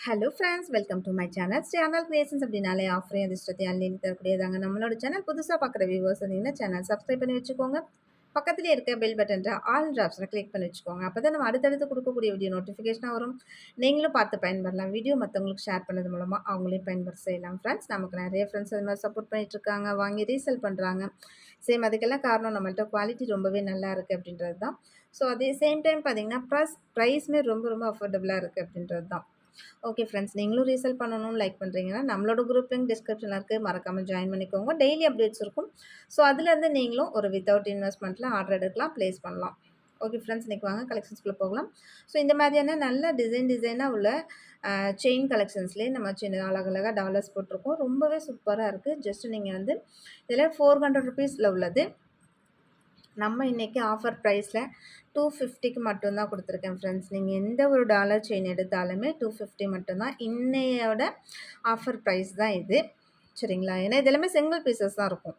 Hello friends, welcome to my channel. Channel creations அப்படின்னாலே ஆஃபரையும் அதிர்ஷ்டத்தையும் அள்ளி தரக்கூடியதாங்க. நம்மளோட சேனல் புதுசாக பார்க்குற வியூவர்ஸ் இருந்தீங்கன்னா சேனல் சப்ஸ்கிரைப் பண்ணி வச்சுக்கோங்க. பக்கத்துலேயே இருக்க பெல் பட்டன்ற ஆல் ஆப்ஷனை கிளிக் பண்ணி வச்சுக்கோங்க. அப்போ தான் நம்ம அடுத்தடுத்து கொடுக்கக்கூடிய வீடியோ நோட்டிஃபிகேஷனாக வரும். நீங்களும் பார்த்து பயன்பெறலாம். வீடியோ மற்றவங்களுக்கு ஷேர் பண்ணது மூலமாக அவங்களையும் பயன்பெற செய்யலாம். ஃப்ரெண்ட்ஸ், நமக்கு நிறைய ஃப்ரெண்ட்ஸ் அது மாதிரி சப்போர்ட் பண்ணிட்டு இருக்காங்க, வாங்கி ரீசேல் பண்ணுறாங்க. சேம் அதுக்கெல்லாம் காரணம் நம்மள்ட்ட குவாலிட்டி ரொம்பவே நல்லா இருக்குது அப்படின்றது தான். ஸோ அதே சேம் டைம் பார்த்தீங்கன்னா ப்ரைஸுமே ரொம்ப ரொம்ப அஃபோர்டபுளாக இருக்குது அப்படின்றது தான். ஓகே ஃப்ரெண்ட்ஸ், நீங்களும் ரீசேல் பண்ணணும்னு லைக் பண்ணுறீங்கன்னா நம்மளோட குரூப் லிங்க் டிஸ்கிரிப்ஷனில் இருக்குது, மறக்காமல் ஜாயின் பண்ணிக்கோங்க. டெய்லி அப்டேட்ஸ் இருக்கும். ஸோ அதுலேருந்து நீங்களும் ஒரு வித்தவுட் இன்வெஸ்ட்மெண்ட்டில் ஆர்டர் எடுக்கலாம், ப்ளேஸ் பண்ணலாம். ஓகே ஃப்ரெண்ட்ஸ், இன்றைக்கி வாங்க கலெக்ஷன்ஸ்குள்ளே போகலாம். ஸோ இந்த மாதிரியான நல்ல டிசைனாக உள்ள செயின் கலெக்ஷன்ஸ்லேயே நம்ம சின்ன அழகழகாக டாலர்ஸ் போட்டிருக்கோம். ரொம்பவே சூப்பராக இருக்குது. ஜஸ்ட் நீங்கள் வந்து இதில் 400 ருபீஸில் உள்ளது நம்ம இன்றைக்கி ஆஃபர் ப்ரைஸில் 250க்கு மட்டும்தான் கொடுத்துருக்கேன் ஃப்ரெண்ட்ஸ். நீங்கள் எந்த ஒரு டாலர் செயின் எடுத்தாலுமே 250 மட்டும்தான். இன்னையோட ஆஃபர் ப்ரைஸ் தான் இது, சரிங்களா? ஏன்னா இது எல்லாமே சிங்கிள் பீசஸ் தான் இருக்கும்.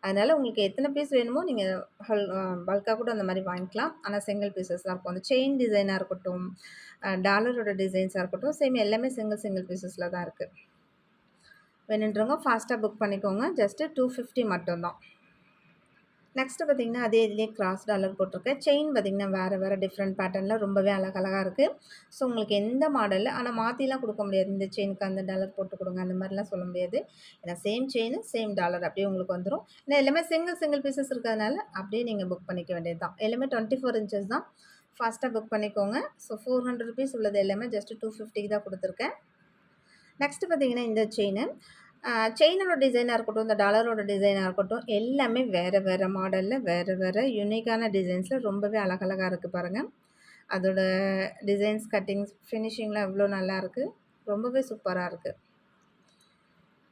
அதனால் உங்களுக்கு எத்தனை பீஸ் வேணுமோ நீங்கள் பல்காக கூட அந்த மாதிரி வாங்கிக்கலாம். ஆனால் சிங்கிள் பீசஸ் தான் இருக்கும். அந்த செயின் டிசைனாக இருக்கட்டும், டாலரோட டிசைன்ஸாக இருக்கட்டும், சேம் எல்லாமே சிங்கிள் பீசஸில் தான் இருக்குது. வேணுன்றவங்க ஃபாஸ்ட்டாக புக் பண்ணிக்கோங்க. ஜஸ்ட்டு 250 மட்டும்தான். நெக்ஸ்ட்டு பார்த்திங்கன்னா அதே இதுலேயே கிராஸ் டாலர் போட்டிருக்கேன். செயின் பார்த்திங்கன்னா வேறு டிஃப்ரெண்ட் பேட்டர்னில் ரொம்பவே அழகழகாக இருக்குது. ஸோ உங்களுக்கு எந்த மாடலில், ஆனால் மாற்றிலாம் கொடுக்க முடியாது. இந்த செயினுக்கு அந்த டாலர் போட்டு கொடுங்க அந்த மாதிரிலாம் சொல்ல முடியாது. ஏன்னா சேம் செயின் சேம் டாலர் அப்படியே உங்களுக்கு வந்துடும். ஏன்னா எல்லாமே சிங்கிள் பீசஸ் இருக்கிறதுனால அப்படியே நீங்கள் புக் பண்ணிக்க வேண்டியது தான். எல்லாமே 24 இன்ச்சஸ் தான். ஃபாஸ்ட்டாக புக் பண்ணிக்கோங்க. ஸோ 400 ருபீஸ் உள்ளது எல்லாமே ஜஸ்ட்டு 250க்கு தான் கொடுத்துருக்கேன். நெக்ஸ்ட்டு பார்த்திங்கன்னா இந்த செயினோட டிசைனாக இருக்கட்டும், இந்த டாலரோட டிசைனாக இருக்கட்டும், எல்லாமே வேறு மாடலில் வேறு யூனிக்கான டிசைன்ஸில் ரொம்பவே அழகழகாக இருக்குது பாருங்கள். அதோட டிசைன்ஸ், கட்டிங்ஸ், ஃபினிஷிங்லாம் எவ்வளோ நல்லாயிருக்கு. ரொம்பவே சூப்பராக இருக்குது.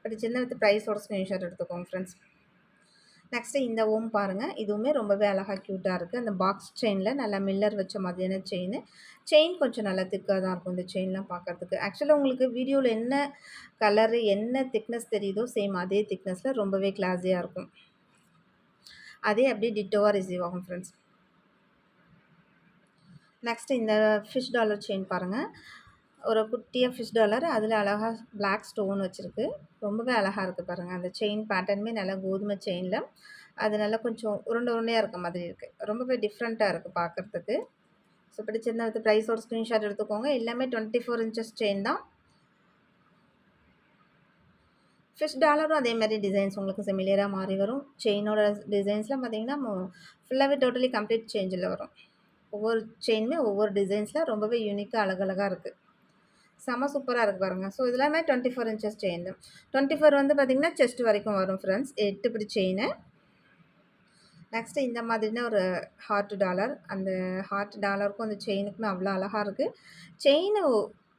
பட் சின்ன வித் ப்ரைஸோட ஸ்க்ரீன்ஷாட் எடுத்துக்கோங்க ஃப்ரெண்ட்ஸ். நெக்ஸ்ட்டு இந்த ஓம் பாருங்கள். இதுவுமே ரொம்பவே அழகாக க்யூட்டாக இருக்குது. அந்த பாக்ஸ் செயினில் நல்லா மில்லர் வச்ச மாதிரியான செயின் கொஞ்சம் நல்லா திக்காக தான் இருக்கும் இந்த செயின்லாம் பார்க்குறதுக்கு. ஆக்சுவலாக உங்களுக்கு வீடியோவில் என்ன கலரு, என்ன திக்னஸ் தெரியுதோ சேம் அதே திக்னஸில் ரொம்பவே கிளாஸியாக இருக்கும். அதே அப்படியே டிட்டோவாக ரிசீவ் ஆகும் ஃப்ரெண்ட்ஸ். நெக்ஸ்ட்டு இந்த ஃபிஷ் டாலர் செயின் பாருங்கள். ஒரு குட்டியாக ஃபிஷ் டாலர், அதில் அழகாக பிளாக் ஸ்டோன் வச்சுருக்கு. ரொம்பவே அழகாக இருக்குது பாருங்கள். அந்த செயின் பேட்டர்னுமே நல்லா கோதுமை செயினில் அது நல்லா கொஞ்சம் உருண்டையாக இருக்க மாதிரி இருக்குது. ரொம்பவே டிஃப்ரெண்ட்டாக இருக்குது பார்க்குறதுக்கு. ஸோ பிடிச்சிருந்தா வித் ப்ரைஸோட ஸ்க்ரீன்ஷாட் எடுத்துக்கோங்க. எல்லாமே 24 இன்ச்சஸ் செயின் தான். ஃபிஷ் டாலரும் அதே மாதிரி டிசைன்ஸ் உங்களுக்கு சிமிலியராக மாறி வரும். செயினோட டிசைன்ஸ்லாம் பார்த்திங்கன்னா ஃபுல்லாகவே டோட்டலி கம்ப்ளீட் சேஞ்சில் வரும். ஒவ்வொரு செயினுமே ஒவ்வொரு டிசைன்ஸில் ரொம்பவே யூனிக்காக அழகழகாக இருக்குது. செம சூப்பராக இருக்குது பாருங்கள். ஸோ இதெல்லாமே 24 இன்ச்சஸ் செயின். 24 வந்து பார்த்திங்கன்னா செஸ்ட் வரைக்கும் வரும் ஃப்ரெண்ட்ஸ். 8 பிடி செயின். நெக்ஸ்ட்டு இந்த மாதிரினா ஒரு ஹார்ட் டாலர். அந்த ஹார்ட் டாலருக்கும் அந்த செயினுக்குமே அவ்வளோ அழகாக இருக்குது. செயின்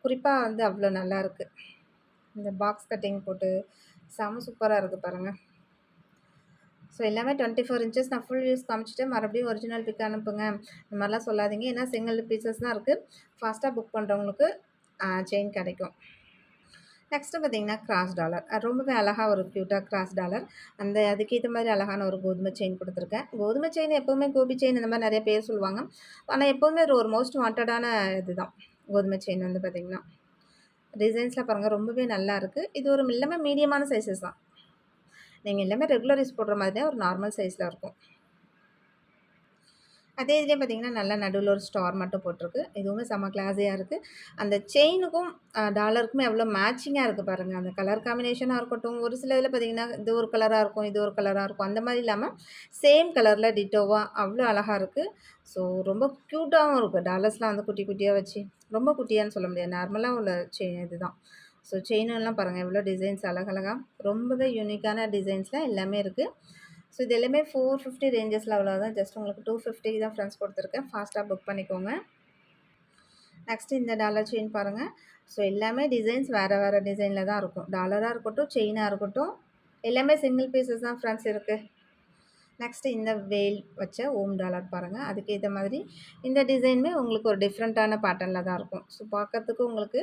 குறிப்பாக வந்து அவ்வளோ நல்லா இருக்குது. இந்த பாக்ஸ் கட்டிங் போட்டு செம சூப்பராக இருக்குது பாருங்கள். ஸோ எல்லாமே 24 இன்ச்சஸ். நான் ஃபுல் வியூஸ் காமிச்சிட்டு மறுபடியும் ஒரிஜினல் பிக் அனுப்புங்க இந்த மாதிரிலாம் சொல்லாதீங்க. ஏன்னா சிங்கிள் பீசஸ் தான் இருக்குது. ஃபாஸ்ட்டாக புக் பண்ணுறவங்களுக்கு செயின் கிடைக்கும். நெக்ஸ்ட்டு பார்த்திங்கன்னா கிராஸ் டாலர். ரொம்பவே அழகாக ஒரு க்யூட்டாக கிராஸ் டாலர். அதுக்கேற்ற மாதிரி அழகான ஒரு கோதுமை செயின் கொடுத்துருக்கேன். கோதுமை செயின் எப்போவுமே கோபி செயின் இந்த மாதிரி நிறைய பேர் சொல்லுவாங்க. ஆனால் எப்போவுமே ஒரு மோஸ்ட் வாண்டடான இதுதான் கோதுமை செயின் வந்து பார்த்திங்கன்னா. டிசைன்ஸ்லாம் பாருங்கள் ரொம்பவே நல்லா இருக்குது. இது ஒரு எல்லாமே மீடியமான சைஸஸ் தான். நீங்கள் எல்லாமே ரெகுலர் யூஸ் போடுற மாதிரி தான் ஒரு நார்மல் சைஸில் இருக்கும். அதே இதுலேயே பார்த்திங்கன்னா நல்லா நடுவில் ஒரு ஸ்டார் மட்டும் போட்டிருக்கு. இதுவுமே செம்ம கிளாஸியாக இருக்குது. அந்த செயினுக்கும் டாலருக்குமே எவ்வளோ மேட்சிங்காக இருக்குது பாருங்கள். அந்த கலர் காம்பினேஷனாக இருக்கட்டும், ஒரு சில இதில் பார்த்திங்கன்னா இது ஒரு கலராக இருக்கும், இது ஒரு கலராக இருக்கும். அந்த மாதிரி இல்லாமல் சேம் கலரில் டிட்டோவாக அவ்வளோ அழகாக இருக்குது. ஸோ ரொம்ப க்யூட்டாகவும் இருக்குது. டாலர்ஸ்லாம் வந்து குட்டி குட்டியாக வச்சு, ரொம்ப குட்டியான்னு சொல்ல முடியாது, நார்மலாக உள்ள செயின் இது தான். ஸோ செயினெல்லாம் பாருங்கள் எவ்வளோ டிசைன்ஸ் அழகழகாக ரொம்பவே யூனிக்கான டிசைன்ஸ்லாம் எல்லாமே இருக்குது. ஸோ இது எல்லாமே 450 ரேஞ்சஸில் அவ்வளோதான். ஜஸ்ட் உங்களுக்கு 250 தான் ஃப்ரெண்ட்ஸ் கொடுத்துருக்கேன். ஃபாஸ்ட்டாக புக் பண்ணிக்கோங்க. நெக்ஸ்ட்டு இந்த டாலர் செயின் பாருங்கள். ஸோ எல்லாமே டிசைன்ஸ் வேறு டிசைனில் தான் இருக்கும். டாலராக இருக்கட்டும், செயினாக இருக்கட்டும், எல்லாமே சிங்கிள் பீசஸ் தான் ஃப்ரெண்ட்ஸ் இருக்குது. நெக்ஸ்ட்டு இந்த வேல் வச்ச ஓம் டாலர் பாருங்கள். அதுக்கேற்ற மாதிரி இந்த டிசைனுமே உங்களுக்கு ஒரு டிஃப்ரெண்ட்டான பேட்டர்னில் தான் இருக்கும். ஸோ பார்க்கறதுக்கு உங்களுக்கு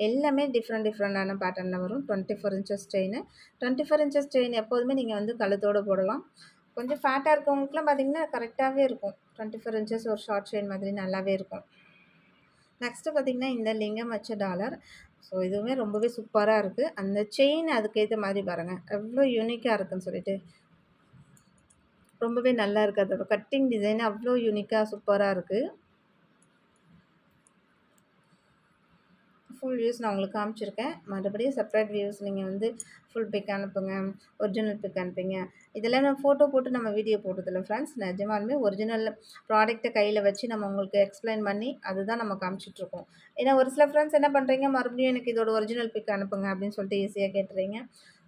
எல்லாமே டிஃப்ரெண்டான பேட்டர்னில் வரும். 24 இன்ச்சஸ் செயின். 24 இன்ச்சஸ் செயின் எப்போதுமே நீங்கள் வந்து கழுத்தோடு போடலாம். கொஞ்சம் ஃபேட்டாக இருக்கவங்களுக்குலாம் பார்த்திங்கன்னா கரெக்டாகவே இருக்கும். 24 இன்ச்சஸ் ஒரு ஷார்ட் செயின் மாதிரி நல்லாவே இருக்கும். நெக்ஸ்ட்டு பார்த்திங்கன்னா இந்த லிங்கம் வச்ச டாலர். ஸோ இதுவுமே ரொம்பவே சூப்பரா இருக்கு. அந்த செயின் அதுக்கேத்த மாதிரி பாருங்க. எவ்ளோ யூனிக்கா இருக்குன்னு சொல்லிட்டு. ரொம்பவே நல்லா இருக்கு. அதோட கட்டிங் டிசைன் அவ்ளோ யூனிக்கா சூப்பரா இருக்கு. ஃபுல் வியூஸ் நான் உங்களுக்கு காமிச்சிருக்கேன். மறுபடியும் செப்பரேட் வியூஸ் நீங்க வந்து ஃபுல் பிக் அனுப்புங்க, ஒரிஜினல் பிக் அனுப்புங்க. இதெல்லாம் நான் ஃபோட்டோ போட்டு நம்ம வீடியோ போடுறதில்ல ஃப்ரெண்ட்ஸ். நிஜமாலுமே ஒரிஜினல் ப்ராடக்ட்ட கையில வச்சு நம்ம உங்களுக்கு எக்ஸ்பிளைன் பண்ணி அதுதான் நம்ம காமிச்சிட்டுருக்கோம். ஏன்னா ஒரு சில ஃப்ரெண்ட்ஸ் என்ன பண்றீங்க, மறுபடியும் எனக்கு இதோட ஒரிஜினல் பிக் அனுப்புங்க அப்படின்னு சொல்லிட்டு ஈஸியா கேட்டுறீங்க.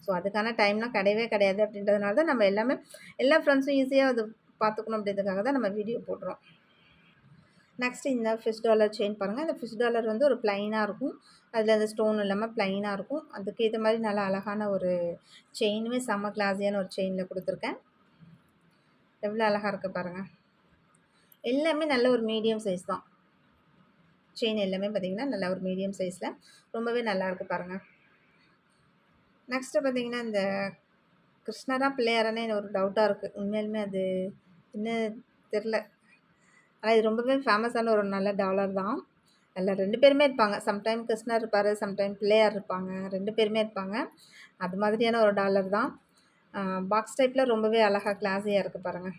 ஸோ அதுக்கான டைம்லாம் கிடையவே கிடையாது. அப்படின்றதுனால தான் நம்ம எல்லாமே எல்லா ஃப்ரெண்ட்ஸும் ஈஸியா அது பார்த்துக்கணும் அப்படின்றதுக்காக தான் நம்ம வீடியோ போடுறோம். நெக்ஸ்ட் இந்த ஃபிஷ் டாலர் செயின் பாருங்க. இந்த ஃபிஷ் டாலர் வந்து ஒரு பிளைனா இருக்கும். அதில அந்த ஸ்டோன் இல்லாம பிளைனா இருக்கும். அதுக்கேத்த மாரி நல்லா அழகான ஒரு செயினுமே செம்ம கிளாஸியான ஒரு செயின்ல குடுத்துருக்கேன். எவ்வளோ அழகா இருக்கு பாருங்க. எல்லாமே நல்ல ஒரு மீடியம் சைஸ் தான். செயின் எல்லாமே பார்த்தீங்கன்னா, நல்ல ஒரு மீடியம் சைஸ்ல ரொம்பவே நல்லாயிருக்கு பாருங்க. நெக்ஸ்ட்டு பார்த்தீங்கன்னா, இந்த கிருஷ்ணரா, பிள்ளையாரான்னே ஒரு டவுட்டா இருக்கு. உண்மையாலுமே அது என்ன தெர்ல. ஆனா இது ரொம்பவே ஃபேமஸான ஒரு நல்ல டாலர் தான். அதில 2 பேருமே இருப்பாங்க. சம்டைம் கிருஷ்ணர் இருப்பாரு, சம்டைம் பிள்ளையார் இருப்பாங்க. 2 பேருமே இருப்பாங்க. அது மாதிரியான ஒரு டாலர் தான். பாக்ஸ் டைப்ல ரொம்பவே அழகா கிளாஸியா இருக்கு பாருங்க.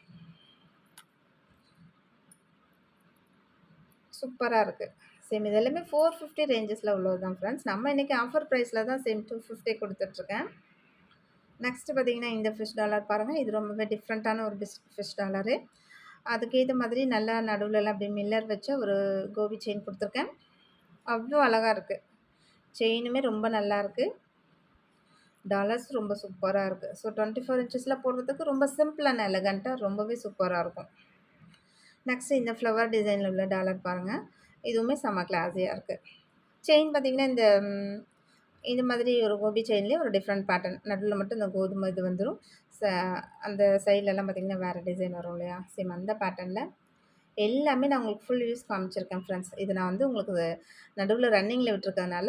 சூப்பரா இருக்கு. சேம் இது எல்லாமே 450 ரேஞ்சஸ்ல உள்ளது தான் ஃப்ரெண்ட்ஸ். நம்ம இன்னைக்கு ஆஃபர் பிரைஸ்ல தான் சேம் 250 குடுத்துட்ருக்கேன். நெக்ஸ்ட் பார்த்தீங்கன்னா, இந்த ஃபிஷ் டாலர் பாருங்க. இது ரொம்பவே டிஃப்ரெண்ட்டான ஒரு ஃபிஷ் டாலரு. அதுக்கேத்த மாதிரி நல்லா நடுவுலலாம் அப்படியே மில்லர் வச்ச ஒரு கோபி செயின் குடுத்துருக்கேன். அவ்ளோ அழகா இருக்கு. செயினுமே ரொம்ப நல்லாருக்கு. டாலர்ஸ் ரொம்ப சூப்பரா இருக்கு. ஸோ 24 இன்ச்சஸ்ல போடுறதுக்கு ரொம்ப சிம்பிள் அண்ட் எலகன்ட்டா ரொம்பவே சூப்பரா இருக்கும். நெக்ஸ்ட் இந்த ஃப்ளவர் டிசைன்ல உள்ள டாலர் பாருங்க. இதுவுமே செம்ம கிளாஸியா இருக்கு. செயின் பார்த்தீங்கன்னா, இந்த மாதிரி ஒரு கோபி செயின்லேயே ஒரு டிஃப்ரெண்ட் பேட்டர்ன். நடுவுல மட்டும் இந்த கோதுமை இது வந்துரும். ச அந்த சைட்லலாம் பார்த்தீங்கன்னா, வேற டிசைன் வரும் இல்லையா? சேம் அந்த பேட்டர்ன்ல எல்லாமே நான் உங்களுக்கு ஃபுல் வியூஸ் காமிச்சிருக்கேன் ஃப்ரெண்ட்ஸ். இது நான் வந்து உங்களுக்கு நடுவுல ரன்னிங்ல விட்டுருக்கறதுனால,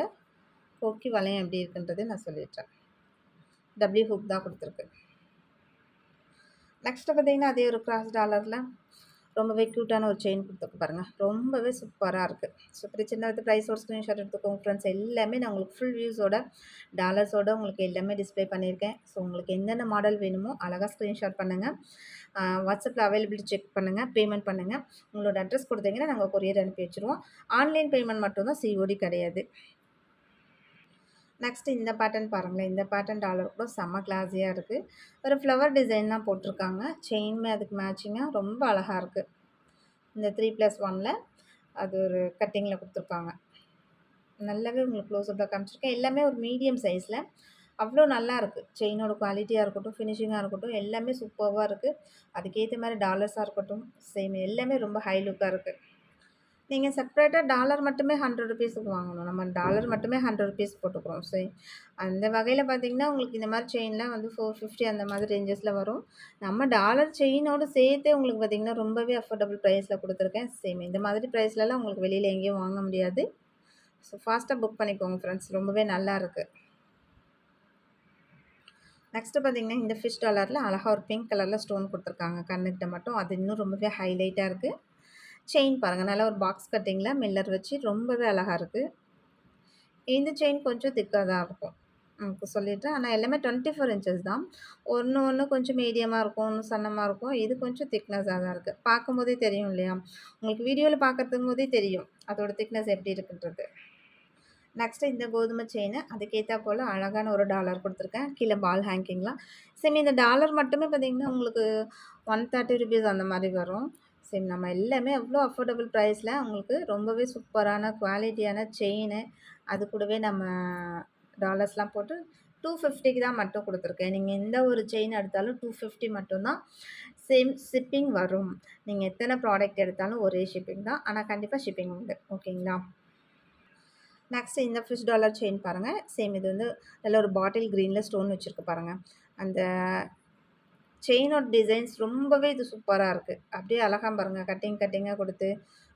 கொக்கி வளையம் எப்படி இருக்குன்றது நான் சொல்லிடுறேன். டபிள்யூ ஹூக் தான் குடுத்துருக்கு. நெக்ஸ்ட்டு பார்த்தீங்கன்னா, அதே ஒரு கிராஸ் டாலர்ல ரொம்பவே க்யூட்டான ஒரு செயின் குடுத்துருக்கு பாருங்க. ரொம்பவே சூப்பரா இருக்கு. ஸோ சின்ன வித் ப்ரைஸோட ஸ்க்ரீன்ஷாட் எடுத்துக்கோங்க ஃப்ரெண்ட்ஸ். எல்லாமே நான் உங்களுக்கு ஃபுல் வியூஸோட, டாலர்ஸோட உங்களுக்கு எல்லாமே டிஸ்ப்ளே பண்ணியிருக்கேன். ஸோ உங்களுக்கு என்னென்ன மாடல் வேணுமோ அழகா ஸ்க்ரீன்ஷாட் பண்ணுங்க. வாட்ஸ்அப்பில அவைலபிலிட்டி செக் பண்ணுங்க. பேமெண்ட் பண்ணுங்க. உங்களோட அட்ரஸ் குடுத்தீங்கன்னா, நாங்க கொரியர் அனுப்பி வச்சுருவோம். ஆன்லைன் பேமெண்ட் மட்டும் தான், சிஓடி கிடையாது. நெக்ஸ்ட் இந்த பேட்டர்ன் பாருங்களேன். இந்த பேட்டர்ன் டாலர் கூட செம்ம கிளாஸியா இருக்கு. ஒரு ஃப்ளவர் டிசைன் தான் போட்டிருக்காங்க. செயினுமே அதுக்கு மேட்சிங்கா ரொம்ப அழகா இருக்கு. இந்த 3+1ல அது ஒரு கட்டிங்ல குடுத்துருக்காங்க. நல்லாவே உங்களுக்கு க்ளோஸ்அப்ல காமிச்சிருக்கேன். எல்லாமே ஒரு மீடியம் சைஸ்ல. அவ்ளோ நல்லாருக்கு. செயினோட குவாலிட்டியா இருக்கட்டும், ஃபினிஷிங்கா இருக்கட்டும், எல்லாமே சூப்பர்வா இருக்கு. அதுக்கேத்த மாரி டாலர்ஸா இருக்கட்டும், சேம் எல்லாமே ரொம்ப ஹை லுக்கா இருக்கு. நீங்க செப்பரேட்டா டாலர் மட்டுமே ₹100க்கு வாங்கணும். நம்ம டாலர் மட்டுமே ₹100 போட்டுக்கிறோம். சரி. அந்த வகையில பார்த்தீங்கன்னா, உங்களுக்கு இந்த மாரி செயின்லாம் வந்து 450 அந்த மாதிரி ரேஞ்சஸ்ல வரும். நம்ம டாலர் செயினோட சேர்த்தே உங்களுக்கு பார்த்தீங்கன்னா, ரொம்பவே அஃபோர்டபுள் பிரைஸ்ல குடுத்துருக்கேன். சேம் இந்த மாதிரி பிரைஸ்லலாம் உங்களுக்கு வெளியில எங்கேயும் வாங்க முடியாது. ஸோ ஃபாஸ்ட்டா புக் பண்ணிக்கோங்க ஃப்ரெண்ட்ஸ். ரொம்பவே நல்லாருக்கு. நெக்ஸ்ட்டு பார்த்தீங்கன்னா, இந்த ஃபிஷ் டாலர்ல அழகா ஒரு பிங்க் கலர்ல ஸ்டோன் குடுத்துருக்காங்க. கண்ணுக்கிட்ட மட்டும். அது இன்னும் ரொம்பவே ஹைலைட்டா இருக்கு. செயின் பாருங்க. நல்லா ஒரு பாக்ஸ் கட்டிங்ல மில்லர் வச்சு ரொம்பவே அழகா இருக்கு. இந்த செயின் கொஞ்சம் திக்கா தான் இருக்கும். இப்ப சொல்லிடுறேன். ஆனா எல்லாமே 24 இன்ச்சஸ் தான். ஒண்ணு ஒண்ணு கொஞ்சம் மீடியமா இருக்கும். ஒண்ணு சன்னமா இருக்கும். இது கொஞ்சம் திக்னஸா தான் இருக்கு. பார்க்கும்போதே தெரியும் இல்லையா? உங்களுக்கு வீடியோல பார்க்கறதுக்கும் போதே தெரியும். அதோட திக்னஸ் எப்படி இருக்குன்றது. நெக்ஸ்ட்டு இந்த கோதுமை செயினு அதுக்கேத்தா போல அழகான ஒரு டாலர் குடுத்துருக்கேன். கீழ பால் ஹேங்கிங்லாம். சேம் இந்த டாலர் மட்டுமே பார்த்தீங்கன்னா, உங்களுக்கு ₹130 அந்த மாரி வரும். சரி நம்ம எல்லாமே எவ்வளோ அஃபோர்டபுள் ப்ரைஸ்ல உங்களுக்கு ரொம்பவே சூப்பரான குவாலிட்டியான செயினு, அது கூடவே நம்ம டாலர்ஸ்லாம் போட்டு 250க்கு தான் மட்டும் குடுத்துருக்கேன். நீங்க எந்த ஒரு செயின் எடுத்தாலும் 250 மட்டும் தான். சேம் ஷிப்பிங் வரும். நீங்க எத்தன ப்ராடக்ட் எடுத்தாலும் ஒரே ஷிப்பிங் தான். ஆனா கண்டிப்பா ஷிப்பிங் உண்டு. ஓகேங்களா? நெக்ஸ்ட் இந்த ஃபிஷ் டாலர் செயின் பாருங்க. சேம் இது வந்து நல்ல ஒரு பாட்டில் கிரீன்ல ஸ்டோன் வச்சிருக்கு பாருங்க. அந்த செயினோட டிசைன்ஸ் ரொம்பவே இது சூப்பரா இருக்கு. அப்படியே அழகா பாருங்க. கட்டிங்கா குடுத்து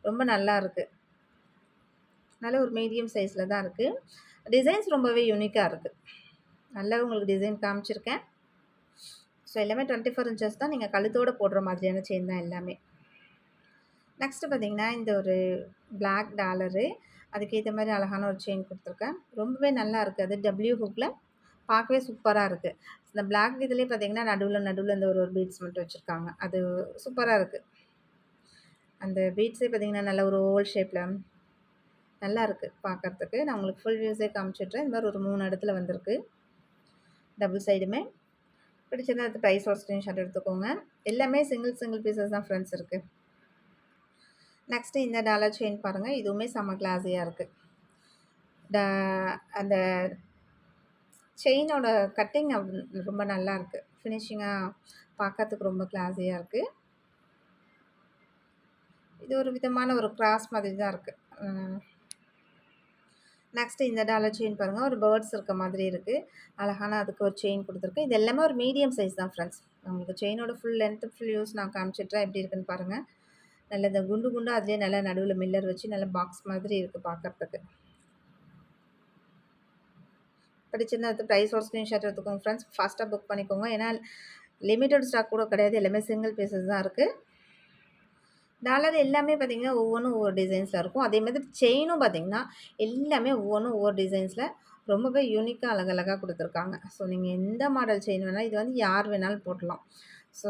ரொம்ப நல்லா இருக்கு. நல்ல ஒரு மீடியம் சைஸ்ல தான் இருக்கு. டிசைன்ஸ் ரொம்பவே யூனிக்கா இருக்கு. நல்லா உங்களுக்கு டிசைன் காமிச்சிருக்கேன். ஸோ எல்லாமே 24 இன்ச்சஸ் தான். நீங்க கழுத்தோட போடுற மாதிரியான செயின் தான் எல்லாமே. நெக்ஸ்ட் பார்த்தீங்கன்னா, இந்த ஒரு பிளாக் டாலரு. அதுக்கேத்த மாரி அழகான ஒரு செயின் குடுத்துருக்கேன். ரொம்பவே நல்லா இருக்கு. அது டபிள்யூ ஹூக்ல பார்க்கவே சூப்பரா இருக்கு. இந்த பிளாக் இதுலயே பார்த்தீங்கன்னா, நடுவுல இந்த ஒரு பீட்ஸ் மட்டும் வச்சிருக்காங்க. அது சூப்பரா இருக்கு. அந்த பீட்ஸே பார்த்தீங்கன்னா, நல்ல ஒரு ஓவல் ஷேப்ல நல்லா இருக்கு பார்க்கறதுக்கு. நான் உங்களுக்கு ஃபுல் வியூஸே காமிச்சுட்றேன். இந்த மாரி ஒரு 3 இடத்துல வந்திருக்கு. டபுள் சைடுமே. பிடிச்சிருந்தா அது ப்ரைஸோட ஸ்க்ரீன்ஷாட் எடுத்துக்கோங்க. எல்லாமே சிங்கிள் பீசஸ் தான் ஃப்ரெண்ட்ஸ் இருக்கு. நெக்ஸ்ட்டு இந்த டாலர் செயின் பாருங்க. இதுவுமே செம்ம கிளாஸியா இருக்கு. ட அந்த செயினோட கட்டிங் ரொம்ப நல்லா இருக்கு. ஃபினிஷிங்கா பார்க்கறதுக்கு ரொம்ப கிளாஸியா இருக்கு. இது ஒரு விதமான ஒரு கிராஸ் மாதிரி தான் இருக்கு. நெக்ஸ்ட் இந்த டாலர் செயின் பாருங்க. ஒரு பேர்ட்ஸ் இருக்க மாதிரி இருக்கு. அழகான அதுக்கு ஒரு செயின் குடுத்துருக்கு. இது எல்லாமே ஒரு மீடியம் சைஸ் தான் ஃப்ரெண்ட்ஸ். உங்களுக்கு செயினோட ஃபுல் லென்த், ஃபுல் வியூஸ் நான் காமிச்சிடுறேன். எப்படி இருக்குன்னு பாருங்க. நல்ல இந்த குண்டு குண்டா அதிலேயே நல்லா நடுவுல மில்லர் வச்சு நல்ல பாக்ஸ் மாதிரி இருக்கு பார்க்கறதுக்கு. பிடிச்சிருந்தா அது ப்ரைஸோட ஸ்க்ரீன்ஷாட் எடுத்துக்கோங்க ஃப்ரெண்ட்ஸ். ஃபாஸ்ட்டா புக் பண்ணிக்கோங்க. ஏன்னா லிமிட்டட் ஸ்டாக் கூட கிடையாது. எல்லாமே சிங்கிள் பீசஸ் தான் இருக்கு. டாலர் எல்லாமே பார்த்தீங்கன்னா, ஒவ்வொன்னும் ஒவ்வொரு டிசைன்ஸ்ல இருக்கும். அதே மாதிரி செயினும் பார்த்தீங்கன்னா, எல்லாமே ஒவ்வொன்னும் ஒவ்வொரு டிசைன்ஸ்ல ரொம்பவே யூனிக்கா அழகழகா குடுத்துருக்காங்க. ஸோ நீங்க எந்த மாடல் செயின் வேணாலும் இது வந்து யார் வேணாலும் போடலாம். ஸோ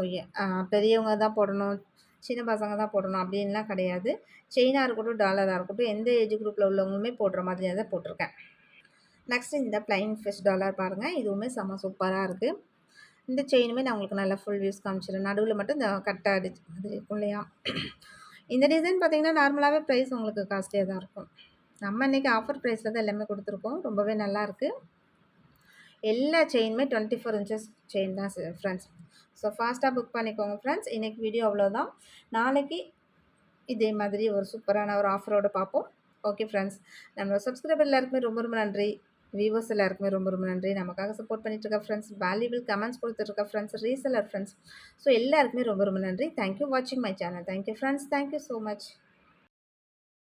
பெரியவங்க தான் போடணும், சின்ன பசங்க தான் போடணும் அப்படின்லாம் கிடையாது. செயினா இருக்கட்டும், டாலரா இருக்கட்டும், எந்த ஏஜ் குரூப்ல உள்ளவங்களுமே போடுற மாதிரியா தான் போட்டிருக்கேன். நெக்ஸ்ட் இந்த பிளைன் ஃபிஷ் டாலர் பாருங்க. இதுவுமே செம்ம சூப்பரா இருக்கு. இந்த செயினுமே நான் உங்களுக்கு நல்லா ஃபுல் வியூஸ் காமிச்சிடுறேன். நடுவுல மட்டும் இந்த கட்ட அடிச்சு அது இருக்கும் இல்லையா? இந்த டிசைன் பார்த்தீங்கன்னா, நார்மலாவே பிரைஸ் உங்களுக்கு காஸ்ட்லியா தான் இருக்கும். நம்ம இன்னைக்கு ஆஃபர் பிரைஸ்ல தான் எல்லாமே குடுத்துருக்கோம். ரொம்பவே நல்லாயிருக்கு. எல்லா செயினுமே 24 இன்ச்சஸ் செயின் தான் ஃப்ரெண்ட்ஸ். ஸோ ஃபாஸ்ட்டா புக் பண்ணிக்கோங்க ஃப்ரெண்ட்ஸ். இன்னைக்கு வீடியோ அவ்வளோதான். நாளைக்கு இதே மாதிரி ஒரு சூப்பரான ஒரு ஆஃபரோட பார்ப்போம். Okay friends. நம்ம சப்ஸ்கிரைபர் எல்லாருக்குமே ரொம்ப ரொம்ப நன்றி. வியூவர்ஸ் எல்லாருக்குமே ரொம்ப ரொம்ப நன்றி. நமக்காக சப்போர்ட் பண்ணிட்டு இருக்க ஃப்ரெண்ட்ஸ், வேல்யூபிள் கமெண்ட்ஸ் கொடுத்துட்டு இருக்க ஃப்ரெண்ட்ஸ், ரீசெல்லர் ஃப்ரெண்ட்ஸ். ஸோ எல்லாருக்குமே ரொம்ப ரொம்ப நன்றி. தேங்க் யூ வாட்சிங் my channel. Thank you friends. Thank you so much.